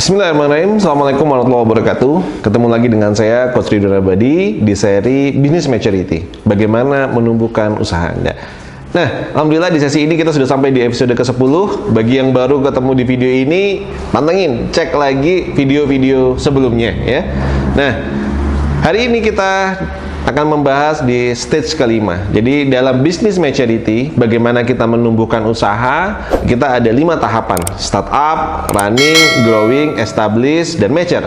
Bismillahirrahmanirrahim. Assalamualaikum warahmatullahi wabarakatuh. Ketemu lagi dengan saya, Coach Ridwan Abadi, di seri Business Maturity. Bagaimana menumbuhkan usaha Anda. Nah, Alhamdulillah di sesi ini kita sudah sampai di episode ke-10. Bagi yang baru ketemu di video ini, pantengin, cek lagi video-video sebelumnya ya. Nah, hari ini kita akan membahas di stage kelima. Jadi dalam business maturity, bagaimana kita menumbuhkan usaha, kita ada 5 tahapan: startup, running, growing, establish, dan mature.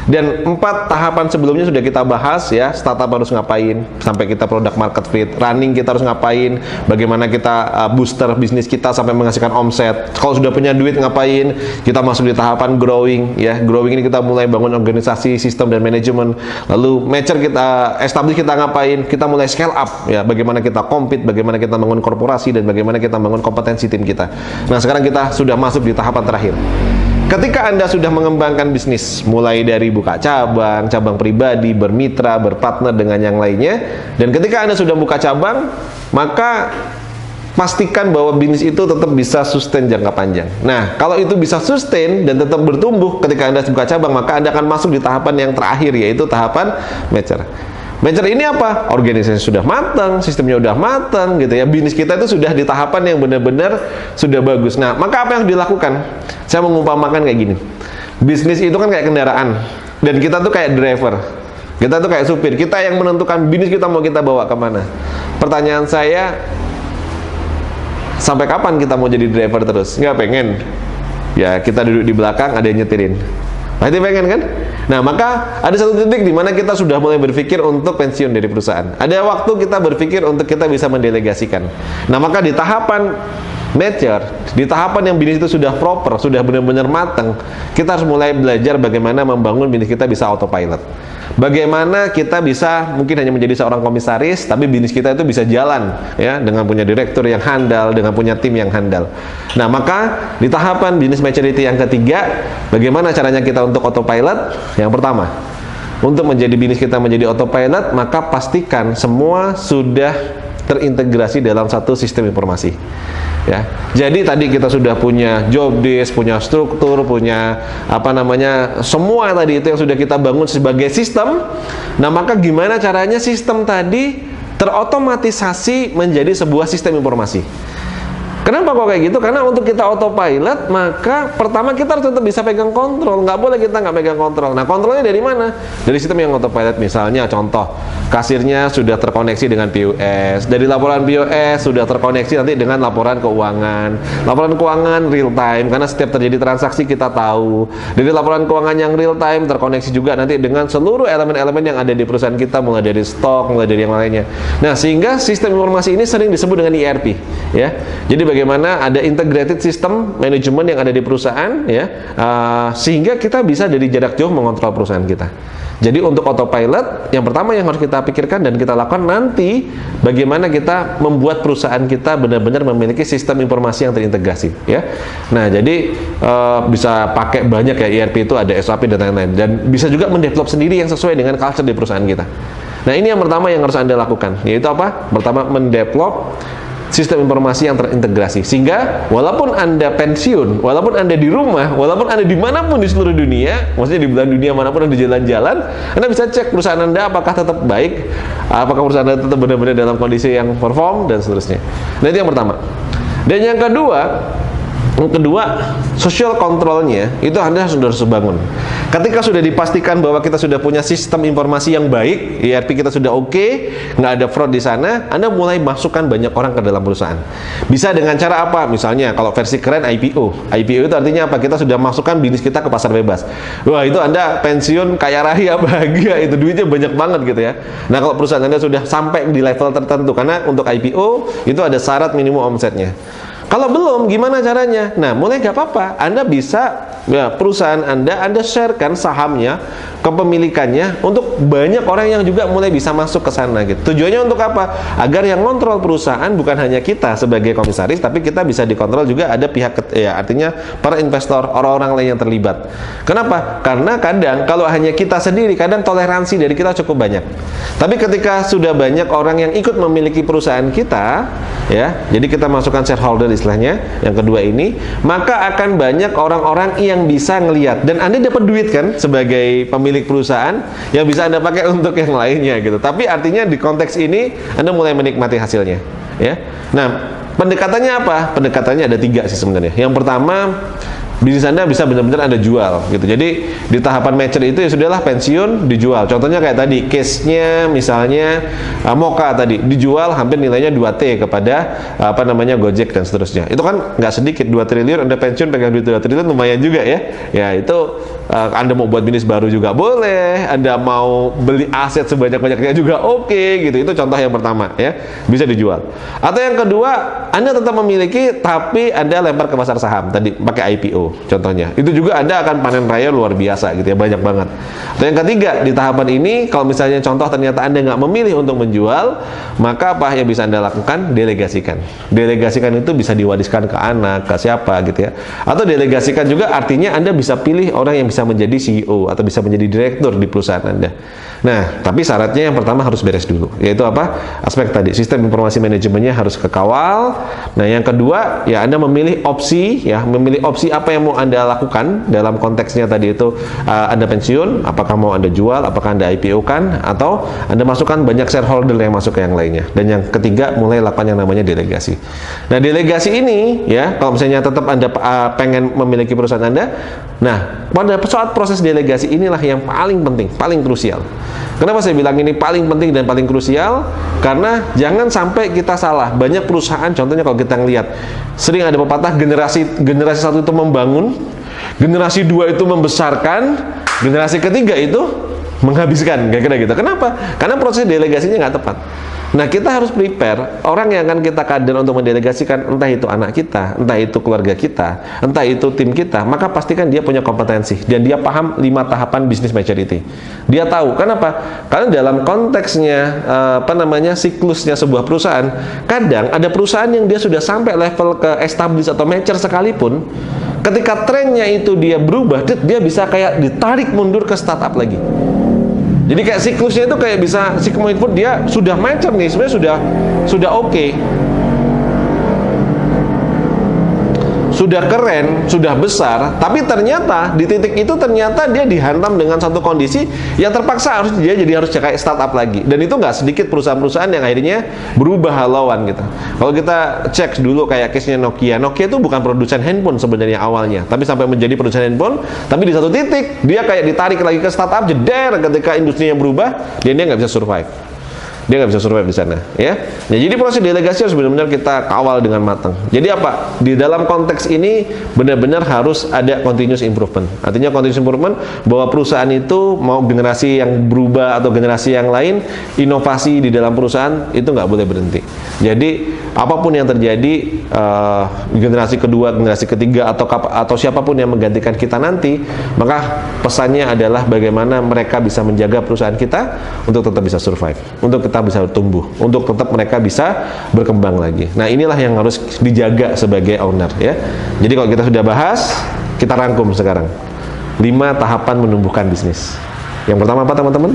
Dan 4 tahapan sebelumnya sudah kita bahas ya. Startup harus ngapain sampai kita product market fit, running kita harus ngapain, bagaimana kita booster bisnis kita sampai menghasilkan omset. Kalau sudah punya duit ngapain, kita masuk di tahapan growing ya. Growing ini kita mulai bangun organisasi, sistem, dan manajemen. Lalu mature kita, establish kita ngapain, kita mulai scale up ya. Bagaimana kita compete, bagaimana kita bangun korporasi, dan bagaimana kita bangun kompetensi tim kita. Nah, sekarang kita sudah masuk di tahapan terakhir. Ketika Anda sudah mengembangkan bisnis, mulai dari buka cabang, cabang pribadi, bermitra, berpartner dengan yang lainnya, dan ketika Anda sudah buka cabang, maka pastikan bahwa bisnis itu tetap bisa sustain jangka panjang. Nah, kalau itu bisa sustain dan tetap bertumbuh ketika Anda buka cabang, maka Anda akan masuk di tahapan yang terakhir, yaitu tahapan mature. Mature ini apa? Organisasi sudah matang, sistemnya sudah matang gitu ya. Bisnis kita itu sudah di tahapan yang benar-benar sudah bagus. Nah, maka apa yang harus dilakukan? Saya mengumpamakan kayak gini. Bisnis itu kan kayak kendaraan, dan kita tuh kayak driver. Kita tuh kayak supir. Kita yang menentukan bisnis kita mau kita bawa kemana. Pertanyaan saya, sampai kapan kita mau jadi driver terus? Nggak pengen. Ya, kita duduk di belakang, ada yang nyetirin. Pasti pengen kan? Nah, maka ada satu titik di mana kita sudah mulai berpikir untuk pensiun dari perusahaan. Ada waktu kita berpikir untuk kita bisa mendelegasikan. Nah, maka di tahapan mature, di tahapan yang bisnis itu sudah proper, sudah benar-benar matang, kita harus mulai belajar bagaimana membangun bisnis kita bisa autopilot. Bagaimana kita bisa mungkin hanya menjadi seorang komisaris, tapi bisnis kita itu bisa jalan ya, dengan punya direktur yang handal, dengan punya tim yang handal. Nah, maka di tahapan business maturity yang ketiga, bagaimana caranya kita untuk autopilot? Yang pertama, untuk menjadi bisnis kita menjadi autopilot, maka pastikan semua sudah terintegrasi dalam satu sistem informasi. Ya, jadi tadi kita sudah punya job desk, punya struktur, punya semua tadi itu yang sudah kita bangun sebagai sistem. Nah, maka gimana caranya sistem tadi terotomatisasi menjadi sebuah sistem informasi? Kenapa kok kayak gitu? Karena untuk kita autopilot, maka pertama kita harus tetap bisa pegang kontrol. Nggak boleh kita nggak pegang kontrol. Nah, kontrolnya dari mana? Dari sistem yang autopilot. Misalnya, contoh, kasirnya sudah terkoneksi dengan POS. Dari laporan POS sudah terkoneksi nanti dengan laporan keuangan. Laporan keuangan real time, karena setiap terjadi transaksi kita tahu. Dari laporan keuangan yang real time terkoneksi juga nanti dengan seluruh elemen-elemen yang ada di perusahaan kita, mulai dari stok, mulai dari yang lainnya. Nah, sehingga sistem informasi ini sering disebut dengan ERP. Ya, jadi bagaimana ada integrated system manajemen yang ada di perusahaan ya, sehingga kita bisa dari jarak jauh mengontrol perusahaan kita. Jadi untuk autopilot, yang pertama yang harus kita pikirkan dan kita lakukan nanti, bagaimana kita membuat perusahaan kita benar-benar memiliki sistem informasi yang terintegrasi ya. Nah, jadi bisa pakai banyak ya, ERP itu ada SAP dan lain-lain, dan bisa juga mendevelop sendiri yang sesuai dengan culture di perusahaan kita. Nah, ini yang pertama yang harus Anda lakukan, yaitu apa? Pertama, mendevelop sistem informasi yang terintegrasi, sehingga walaupun Anda pensiun, walaupun Anda di rumah, walaupun Anda dimanapun di seluruh dunia, maksudnya di belahan dunia manapun Anda jalan-jalan, Anda bisa cek perusahaan Anda apakah tetap baik, apakah perusahaan Anda tetap benar-benar dalam kondisi yang perform, dan seterusnya. Nah, itu yang pertama. Dan yang kedua, social controlnya itu Anda harus bangun. Ketika sudah dipastikan bahwa kita sudah punya sistem informasi yang baik, ERP kita sudah oke, nggak ada fraud di sana, Anda mulai masukkan banyak orang ke dalam perusahaan. Bisa dengan cara apa? Misalnya, kalau versi keren IPO. IPO itu artinya apa? Kita sudah masukkan bisnis kita ke pasar bebas. Wah, itu Anda pensiun kaya raya, bahagia, itu duitnya banyak banget gitu ya. Nah, kalau perusahaan Anda sudah sampai di level tertentu, karena untuk IPO itu ada syarat minimum omsetnya. Kalau belum, gimana caranya? Nah, mulai nggak apa-apa. Anda bisa, ya, perusahaan Anda sharekan sahamnya ke kepemilikannya untuk banyak orang yang juga mulai bisa masuk ke sana gitu. Tujuannya untuk apa? Agar yang kontrol perusahaan bukan hanya kita sebagai komisaris, tapi kita bisa dikontrol juga ada pihak ya, artinya para investor, orang-orang lain yang terlibat. Kenapa? Karena kadang kalau hanya kita sendiri, kadang toleransi dari kita cukup banyak. Tapi ketika sudah banyak orang yang ikut memiliki perusahaan kita, ya, jadi kita masukkan shareholder istilahnya, yang kedua ini, maka akan banyak orang-orang yang bisa ngelihat, dan Anda dapat duit kan sebagai pemilik perusahaan yang bisa Anda pakai untuk yang lainnya gitu. Tapi artinya di konteks ini Anda mulai menikmati hasilnya, ya. Nah, pendekatannya apa? Pendekatannya ada 3 sih sebenarnya. Yang pertama, bisnis Anda bisa benar-benar Anda jual gitu. Jadi di tahapan mature itu ya sudahlah, pensiun dijual. Contohnya kayak tadi case-nya misalnya Moka tadi dijual hampir nilainya 2T kepada apa namanya Gojek dan seterusnya. Itu kan nggak sedikit, 2 triliun Anda pensiun pegang duit 2 triliun lumayan juga ya. Ya itu Anda mau buat bisnis baru juga boleh, Anda mau beli aset sebanyak-banyaknya juga oke gitu. Itu contoh yang pertama ya, bisa dijual. Atau yang kedua, Anda tetap memiliki tapi Anda lempar ke pasar saham tadi pakai IPO contohnya. Itu juga Anda akan panen raya luar biasa gitu ya, banyak banget. Atau yang ketiga, di tahapan ini kalau misalnya contoh ternyata Anda nggak memilih untuk menjual, maka apa yang bisa Anda lakukan? Delegasikan. Delegasikan itu bisa diwariskan ke anak, ke siapa gitu ya. Atau delegasikan juga artinya Anda bisa pilih orang yang bisa menjadi CEO atau bisa menjadi direktur di perusahaan Anda. Nah, tapi syaratnya yang pertama harus beres dulu, yaitu apa? Aspek tadi, sistem informasi manajemennya harus kekawal. Nah, yang kedua, ya Anda memilih opsi, ya memilih opsi apa yang mau Anda lakukan dalam konteksnya tadi itu. Anda pensiun, apakah mau Anda jual, apakah Anda IPO kan, atau Anda masukkan banyak shareholder yang masuk ke yang lainnya. Dan yang ketiga, mulai lakukan yang namanya delegasi. Nah, delegasi ini, ya kalau misalnya tetap Anda pengen memiliki perusahaan Anda, nah pada saat proses delegasi inilah yang paling penting, paling krusial. Kenapa saya bilang ini paling penting dan paling krusial? Karena jangan sampai kita salah. Banyak perusahaan, contohnya kalau kita ngelihat, sering ada pepatah generasi 1 itu membangun, generasi 2 itu membesarkan, generasi ketiga itu menghabiskan, kira-kira gitu. Kenapa? Karena proses delegasinya nggak tepat. Nah, kita harus prepare orang yang akan kita kader untuk mendelegasikan, entah itu anak kita, entah itu keluarga kita, entah itu tim kita, maka pastikan dia punya kompetensi dan dia paham 5 tahapan business maturity. Dia tahu, kenapa? Karena dalam konteksnya siklusnya sebuah perusahaan, kadang ada perusahaan yang dia sudah sampai level ke established atau mature sekalipun, ketika trennya itu dia berubah, dia bisa kayak ditarik mundur ke startup lagi. Jadi kayak siklusnya itu kayak bisa si Kominfo dia sudah mature nih, sebenarnya sudah oke. Sudah keren, sudah besar, tapi ternyata di titik itu ternyata dia dihantam dengan satu kondisi yang terpaksa dia harus kayak startup lagi. Dan itu nggak sedikit perusahaan-perusahaan yang akhirnya berubah halauan gitu. Kalau kita cek dulu kayak case-nya Nokia itu bukan produsen handphone sebenarnya awalnya, tapi sampai menjadi produsen handphone, tapi di satu titik dia kayak ditarik lagi ke startup, jeder ketika industrinya berubah, dia nggak bisa survive. Dia nggak bisa survive di sana, ya. Nah, jadi proses delegasi harus benar-benar kita kawal dengan matang. Jadi apa? Di dalam konteks ini benar-benar harus ada continuous improvement. Artinya continuous improvement bahwa perusahaan itu mau generasi yang berubah atau generasi yang lain, inovasi di dalam perusahaan itu nggak boleh berhenti. Jadi apapun yang terjadi, generasi kedua, generasi ketiga atau siapapun yang menggantikan kita nanti, maka pesannya adalah bagaimana mereka bisa menjaga perusahaan kita untuk tetap bisa survive, untuk kita bisa tumbuh, untuk tetap mereka bisa berkembang lagi. Nah, inilah yang harus dijaga sebagai owner, ya. Jadi kalau kita sudah bahas, kita rangkum sekarang 5 tahapan menumbuhkan bisnis. Yang pertama apa, teman-teman?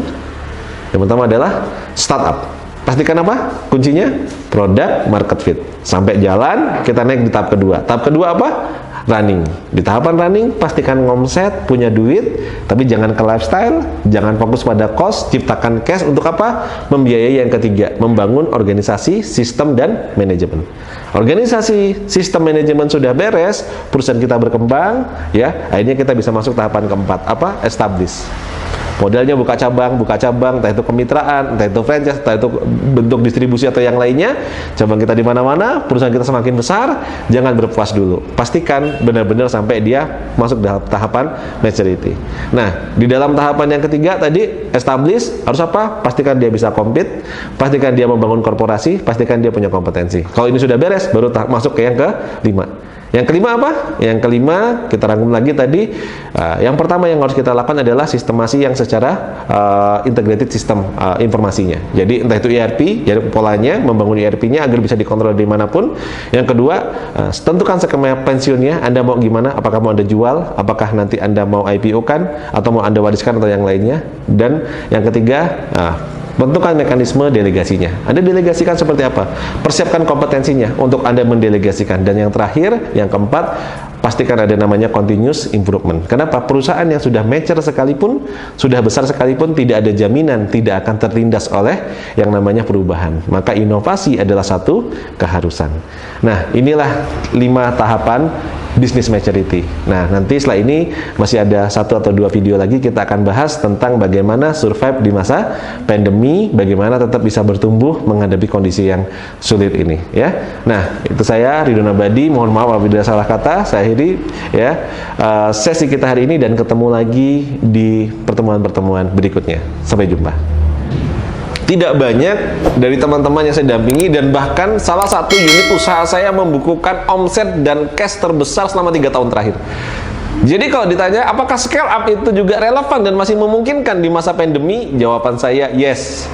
Yang pertama adalah startup. Pastikan apa? Kuncinya product market fit. Sampai jalan, kita naik di tahap kedua. Tahap kedua apa? Running. Di tahapan running, pastikan ngomset, punya duit, tapi jangan ke lifestyle, jangan fokus pada cost, ciptakan cash untuk apa? Membiayai yang ketiga, membangun organisasi, sistem, dan manajemen. Organisasi, sistem, manajemen sudah beres, perusahaan kita berkembang, ya, akhirnya kita bisa masuk tahapan keempat, apa? Establish. Modelnya buka cabang, entah itu kemitraan, entah itu franchise, entah itu bentuk distribusi atau yang lainnya. Cabang kita di mana-mana, perusahaan kita semakin besar, jangan berpuas dulu. Pastikan benar-benar sampai dia masuk dalam tahapan maturity. Nah, di dalam tahapan yang ketiga tadi, establish, harus apa? Pastikan dia bisa compete, pastikan dia membangun korporasi, pastikan dia punya kompetensi. Kalau ini sudah beres, baru masuk ke yang kelima. Yang kelima apa? Yang kelima, kita rangkum lagi tadi, yang pertama yang harus kita lakukan adalah sistemasi yang secara integrated sistem informasinya. Jadi entah itu ERP, jadi polanya, membangun ERP-nya agar bisa dikontrol dimanapun. Yang kedua, tentukan skema pensiunnya, Anda mau gimana, apakah mau Anda jual, apakah nanti Anda mau IPO-kan, atau mau Anda wariskan atau yang lainnya. Dan yang ketiga, tentukan mekanisme delegasinya. Anda delegasikan seperti apa? Persiapkan kompetensinya untuk Anda mendelegasikan. Dan yang terakhir, yang keempat, pastikan ada namanya continuous improvement. Kenapa? Perusahaan yang sudah mature sekalipun, sudah besar sekalipun, tidak ada jaminan tidak akan tertindas oleh yang namanya perubahan. Maka inovasi adalah satu keharusan. Nah, inilah 5 tahapan business maturity. Nah, nanti setelah ini masih ada 1 atau 2 video lagi, kita akan bahas tentang bagaimana survive di masa pandemi, bagaimana tetap bisa bertumbuh menghadapi kondisi yang sulit ini, ya. Nah, itu saya Ridwan Abadi, mohon maaf apabila salah kata. Saya akhiri ya sesi kita hari ini, dan ketemu lagi di pertemuan-pertemuan berikutnya. Sampai jumpa. Tidak banyak dari teman-teman yang saya dampingi, dan bahkan salah satu unit usaha saya membukukan omset dan cash terbesar selama 3 tahun terakhir. Jadi kalau ditanya apakah scale up itu juga relevan dan masih memungkinkan di masa pandemi, jawaban saya yes.